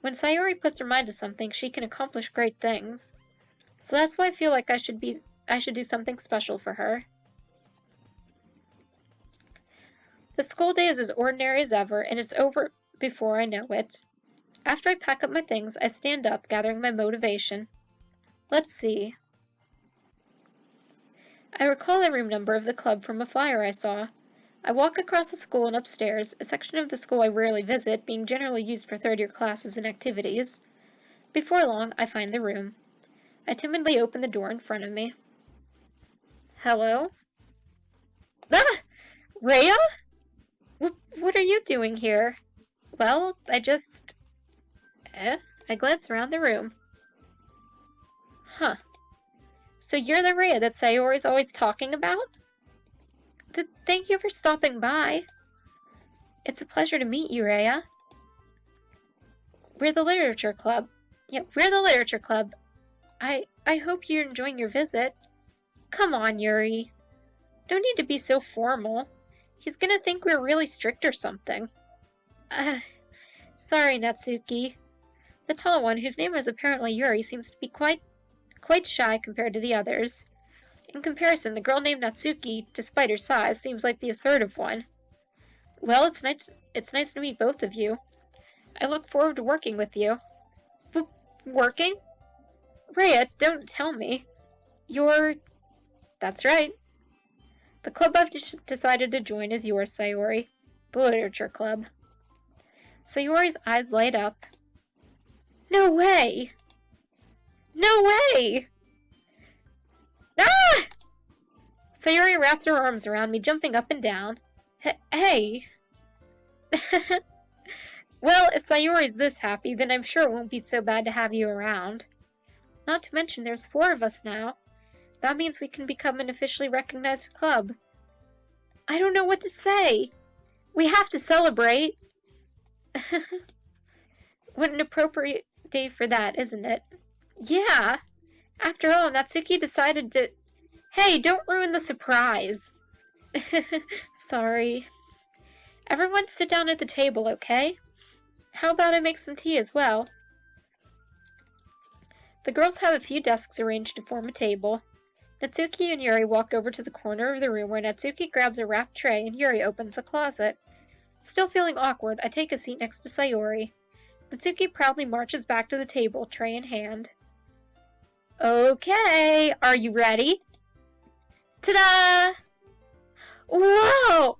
When Sayori puts her mind to something, she can accomplish great things. So that's why I feel like I should do something special for her. The school day is as ordinary as ever, and it's over before I know it. After I pack up my things, I stand up, gathering my motivation. Let's see. I recall the room number of the club from a flyer I saw. I walk across the school and upstairs, a section of the school I rarely visit, being generally used for third-year classes and activities. Before long, I find the room. I timidly open the door in front of me. Hello? Ah! Rhea? What are you doing here? Well, I just... Eh? I glance around the room. Huh. So you're the Rhea that Sayori's always talking about? Thank you for stopping by. It's a pleasure to meet you, Rhea. We're the Literature Club. Yeah, we're the Literature Club. I hope you're enjoying your visit. Come on, Yuri. No need to be so formal. He's gonna think we're really strict or something. Sorry, Natsuki. The tall one, whose name is apparently Yuri, seems to be quite shy compared to the others. In comparison, the girl named Natsuki, despite her size, seems like the assertive one. Well, it's nice to meet both of you. I look forward to working with you. Working? Rhea, don't tell me. That's right. The club I've decided to join is yours, Sayori. The Literature Club. Sayori's eyes light up. No way! No way! Ah! Sayori wraps her arms around me, jumping up and down. Hey! Well, if Sayori's this happy, then I'm sure it won't be so bad to have you around. Not to mention there's 4 of us now. That means we can become an officially recognized club. I don't know what to say. We have to celebrate. What an appropriate day for that, isn't it? Yeah. After all, Natsuki decided to... Hey, don't ruin the surprise. Sorry. Everyone sit down at the table, okay? How about I make some tea as well? The girls have a few desks arranged to form a table. Natsuki and Yuri walk over to the corner of the room where Natsuki grabs a wrapped tray and Yuri opens the closet. Still feeling awkward, I take a seat next to Sayori. Natsuki proudly marches back to the table, tray in hand. Okay, are you ready? Ta-da! Whoa!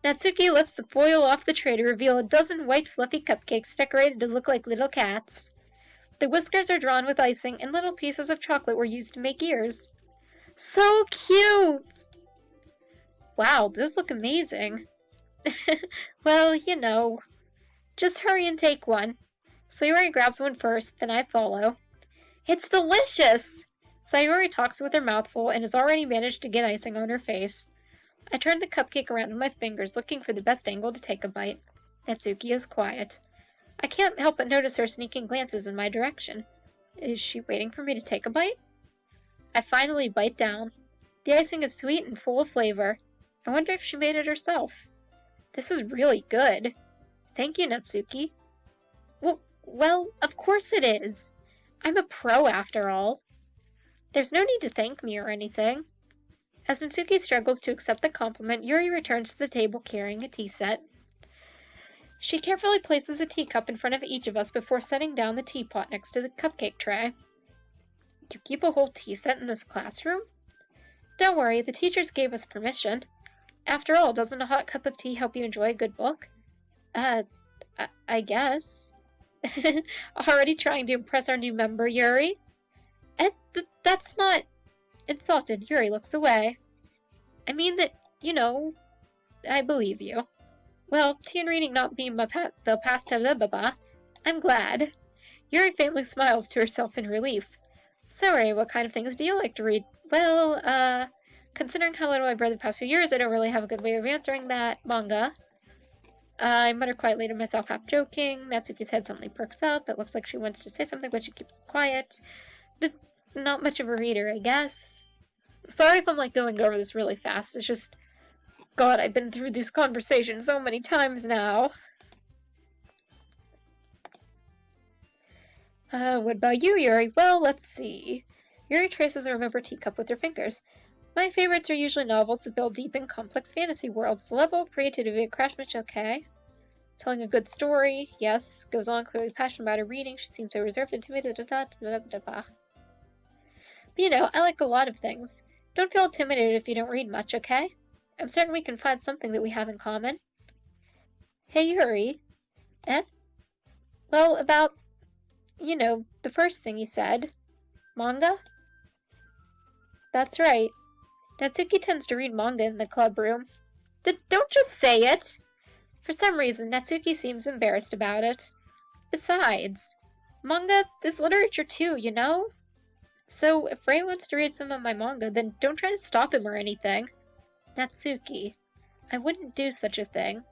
Natsuki lifts the foil off the tray to reveal a dozen white fluffy cupcakes decorated to look like little cats. The whiskers are drawn with icing and little pieces of chocolate were used to make ears. So cute! Wow, those look amazing. Well, you know. Just hurry and take one. Sayori grabs one first, then I follow. It's delicious! Sayori talks with her mouth full and has already managed to get icing on her face. I turn the cupcake around in my fingers, looking for the best angle to take a bite. Natsuki is quiet. I can't help but notice her sneaking glances in my direction. Is she waiting for me to take a bite? I finally bite down. The icing is sweet and full of flavor. I wonder if she made it herself. This is really good. Thank you, Natsuki. Well, of course it is. I'm a pro after all. There's no need to thank me or anything. As Natsuki struggles to accept the compliment, Yuri returns to the table carrying a tea set. She carefully places a teacup in front of each of us before setting down the teapot next to the cupcake tray. You keep a whole tea set in this classroom? Don't worry, the teachers gave us permission. After all, doesn't a hot cup of tea help you enjoy a good book? I guess. Already trying to impress our new member, Yuri? That's not... Insulted, Yuri looks away. I mean that, I believe you. Well, tea and reading not being the pastime, I'm glad. Yuri faintly smiles to herself in relief. Sorry, what kind of things do you like to read? Well, considering how little I've read the past few years, I don't really have a good way of answering that. Manga. I mutter quietly to myself, half joking. Natsuki's head suddenly perks up. It looks like she wants to say something, but she keeps quiet. Not much of a reader, I guess. Sorry if I'm, going over this really fast. It's just... God, I've been through this conversation so many times now. What about you, Yuri? Well, let's see. Yuri traces a rubber teacup with her fingers. My favorites are usually novels that build deep and complex fantasy worlds. The level of creativity and craftsmanship, okay. Telling a good story, yes. Goes on, clearly passionate about her reading. She seems so reserved and timid. But I like a lot of things. Don't feel intimidated if you don't read much, okay? I'm certain we can find something that we have in common. Hey, Yuri. Eh? Well, about, the first thing you said. Manga? That's right. Natsuki tends to read manga in the club room. Don't just say it! For some reason, Natsuki seems embarrassed about it. Besides, Manga is literature too, you know? So if Ray wants to read some of my manga, then don't try to stop him or anything. Natsuki, I wouldn't do such a thing.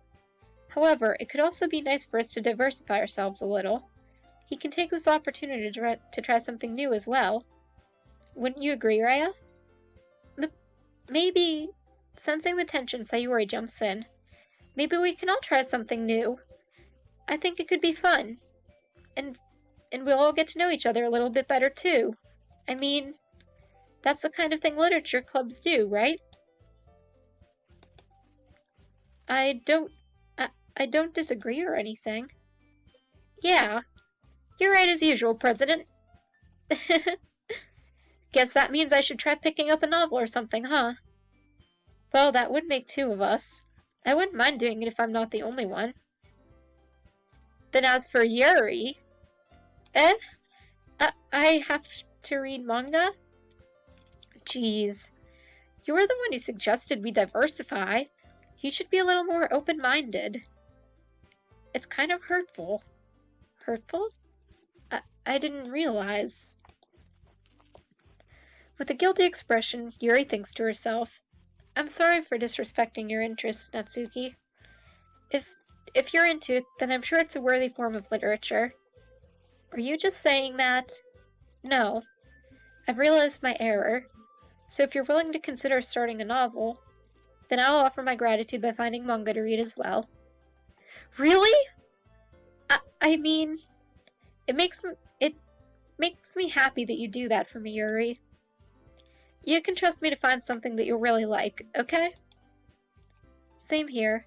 However, it could also be nice for us to diversify ourselves a little. He can take this opportunity to try something new as well. Wouldn't you agree, Raya? Maybe, sensing the tension, Sayori jumps in. Maybe we can all try something new. I think it could be fun. And we'll all get to know each other a little bit better too. I mean, that's the kind of thing literature clubs do, right? I don't I don't disagree or anything. Yeah, you're right as usual, President. Guess that means I should try picking up a novel or something, huh? Well, that would make two of us. I wouldn't mind doing it if I'm not the only one. Then as for Yuri... Eh? I have to read manga? Jeez. You were the one who suggested we diversify. You should be a little more open-minded. It's kind of hurtful. Hurtful? I didn't realize. With a guilty expression, Yuri thinks to herself, I'm sorry for disrespecting your interests, Natsuki. If you're into it, then I'm sure it's a worthy form of literature. Are you just saying that? No. I've realized my error. So if you're willing to consider starting a novel, then I'll offer my gratitude by finding manga to read as well. Really? I mean, it makes me happy that you do that for me, Yuri. You can trust me to find something that you'll really like, okay? Same here.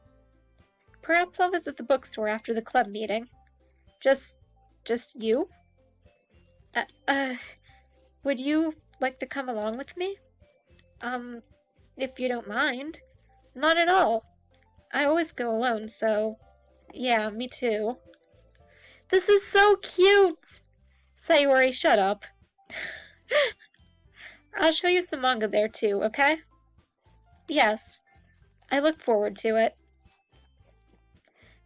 Perhaps I'll visit the bookstore after the club meeting. Just you? Would you like to come along with me? If you don't mind. Not at all. I always go alone, so... Yeah, me too. This is so cute! Sayori, shut up. I'll show you some manga there too, okay? Yes. I look forward to it.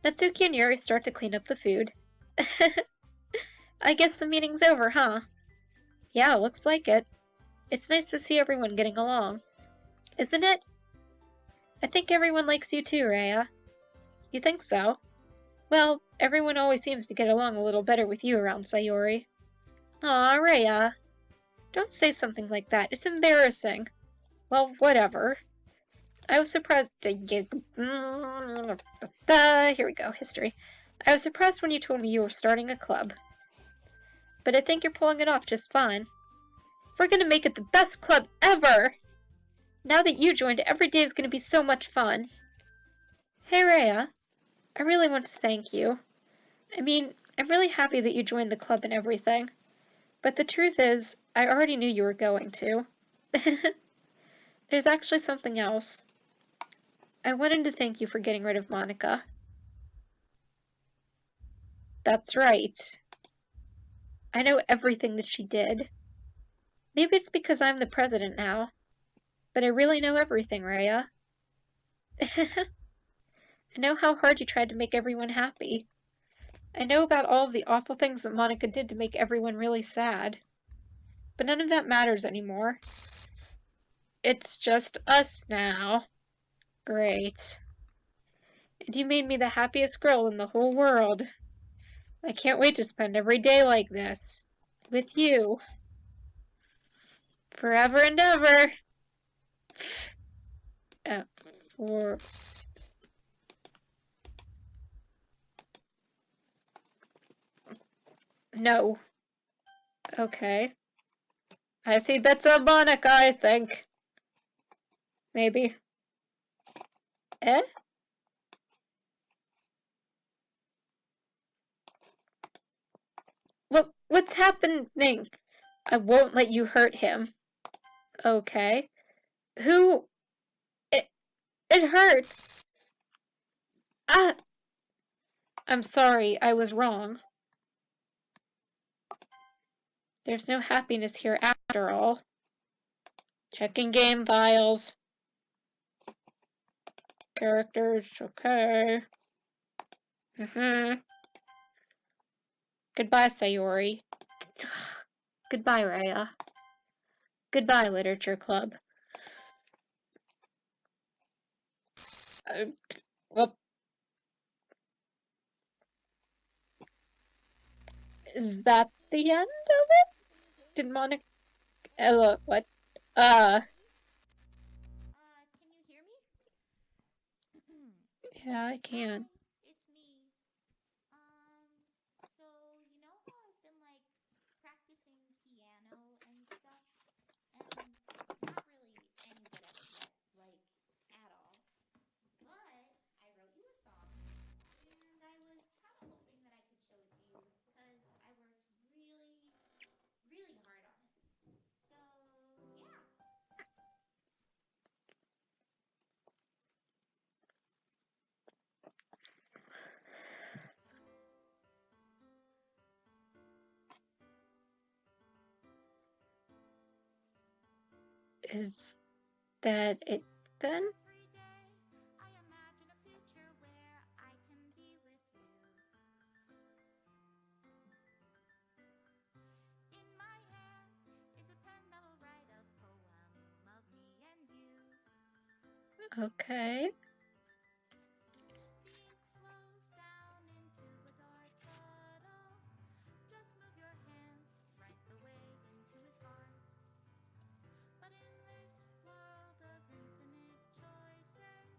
Natsuki and Yuri start to clean up the food. I guess the meeting's over, huh? Yeah, looks like it. It's nice to see everyone getting along. Isn't it? I think everyone likes you too, Raya. You think so? Well, everyone always seems to get along a little better with you around, Sayori. Aw, Raya. Don't say something like that. It's embarrassing. Well, whatever. I was surprised to get... Here we go, history. I was surprised when you told me you were starting a club. But I think you're pulling it off just fine. We're gonna make it the best club ever! Now that you joined, every day is gonna be so much fun. Hey, Rhea. I really want to thank you. I mean, I'm really happy that you joined the club and everything. But the truth is, I already knew you were going to. There's actually something else. I wanted to thank you for getting rid of Monika. That's right. I know everything that she did. Maybe it's because I'm the president now. But I really know everything, Rhea. I know how hard you tried to make everyone happy. I know about all of the awful things that Monika did to make everyone really sad. But none of that matters anymore. It's just us now. Great. And you made me the happiest girl in the whole world. I can't wait to spend every day like this. With you. Forever and ever. For... No. Okay. I see bits of Monica, I think. Maybe. Eh? What's happening? I won't let you hurt him. Okay. Who? It hurts. Ah! I'm sorry, I was wrong. There's no happiness here after all. Checking game files. Characters, okay. Goodbye, Sayori. Goodbye, Raya. Goodbye, Literature Club. Well, is that the end of it? Did Monica... what?
Can you hear me?
Yeah, I can.
Hi, it's me. So you know how I've been like practicing piano and stuff, and not really any good at it yet, like at all. But I wrote you a song, and I was kind of hoping that I could show it to you because I worked really, really hard on it. So yeah.
Is that it then?
Every day I imagine a future where I can be with you. In my hand is a pen that will write a poem of me and you.
Okay.
The ink flows down into a dark puddle. Just move your hand right the way into his heart. But in this world of infinite choices,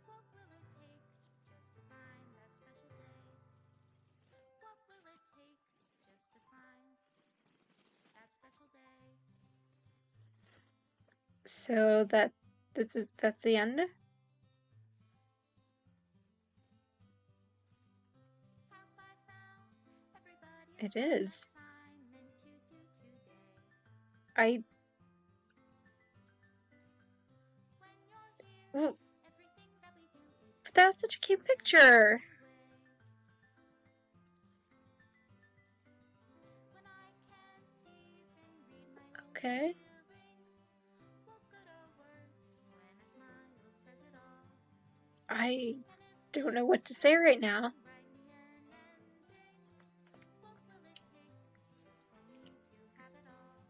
what will it take just to find that special day? What will it take just to find that special day?
So that's the end?
Have I found everybody a
It
fun
is.
assignment to do today?
I...
When you're here,
Well,
everything that we do is
that
fun
was such a cute
in a
picture.
new way. When I can't even read my own
Okay.
feelings, what good are words when a smile says it all?
I
And if
don't know
this
what to say
means
right
that
now.
I'm writing an ending, what will it take just for me to have it all?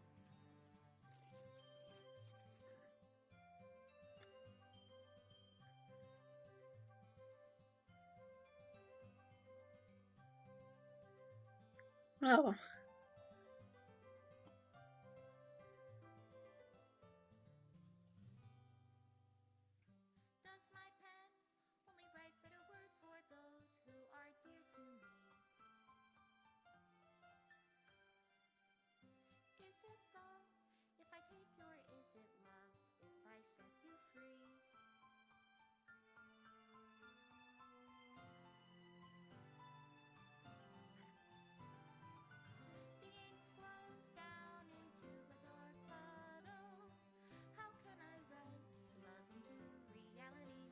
Oh.
Does my pen only write bitter words for those who are dear to me? Is it love if I take you, or is it love if I set you free? The ink flows down into a dark puddle. How can I write love into reality?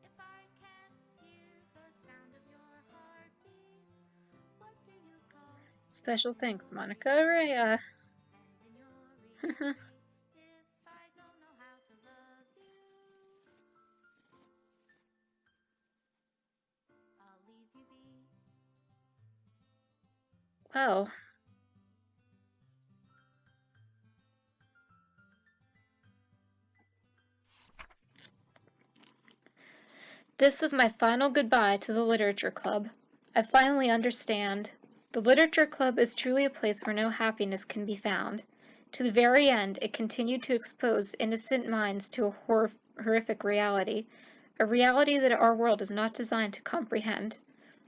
If I can't hear the sound of your heartbeat, what do you call
Special
loving
thanks,
your
Monica
reality?
Raya.
And in your reality, if I don't know how to love you, I'll leave you be.
Well, this is my final goodbye to the Literature Club. I finally understand. The Literature Club is truly a place where no happiness can be found. To the very end, it continued to expose innocent minds to a horrific reality, a reality that our world is not designed to comprehend.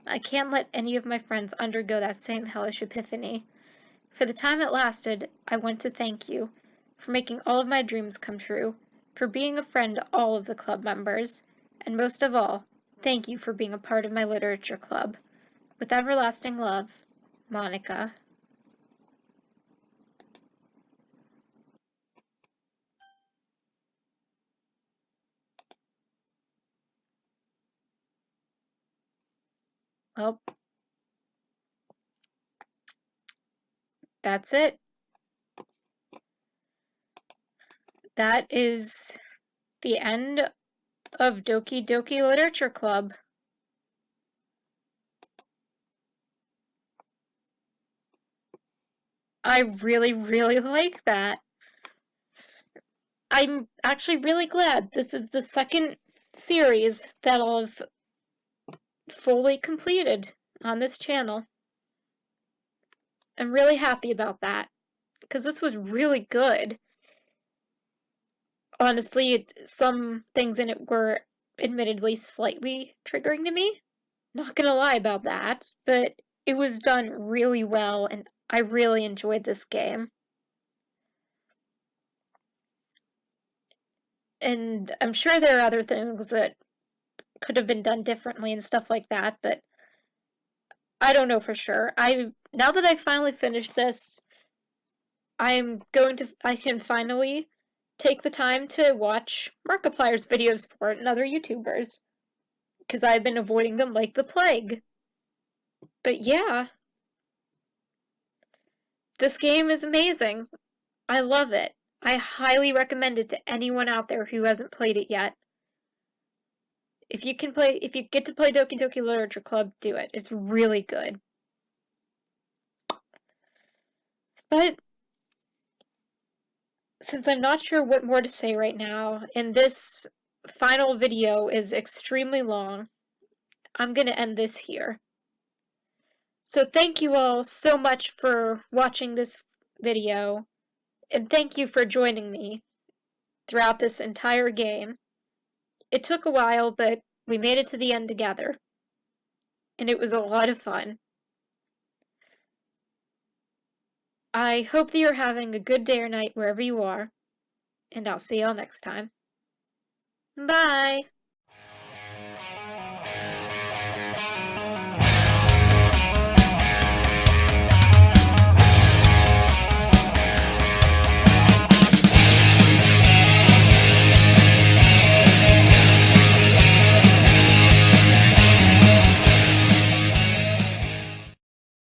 I can't let any of my friends undergo that same hellish epiphany. For the time it lasted, I want to thank you for making all of my dreams come true, for being a friend to all of the club members, and most of all, thank you for being a part of my literature club. With everlasting love, Monika. Well, that's it. That is the end of Doki Doki Literature Club. I really, really like that. I'm actually really glad this is the second series that I've fully completed on this channel. I'm really happy about that because this was really good. Honestly, some things in it were admittedly slightly triggering to me. Not gonna lie about that, but it was done really well and I really enjoyed this game. And I'm sure there are other things that could have been done differently and stuff like that, but I don't know for sure. Now that I finally finished this, I can finally take the time to watch Markiplier's videos for it and other YouTubers because I've been avoiding them like the plague. But yeah, this game is amazing. I love it. I highly recommend it to anyone out there who hasn't played it yet. If you get to play Doki Doki Literature Club, do it. It's really good. But since I'm not sure what more to say right now, and this final video is extremely long, I'm going to end this here. So thank you all so much for watching this video, and thank you for joining me throughout this entire game. It took a while, but we made it to the end together, and it was a lot of fun. I hope that you're having a good day or night wherever you are, and I'll see y'all next time. Bye!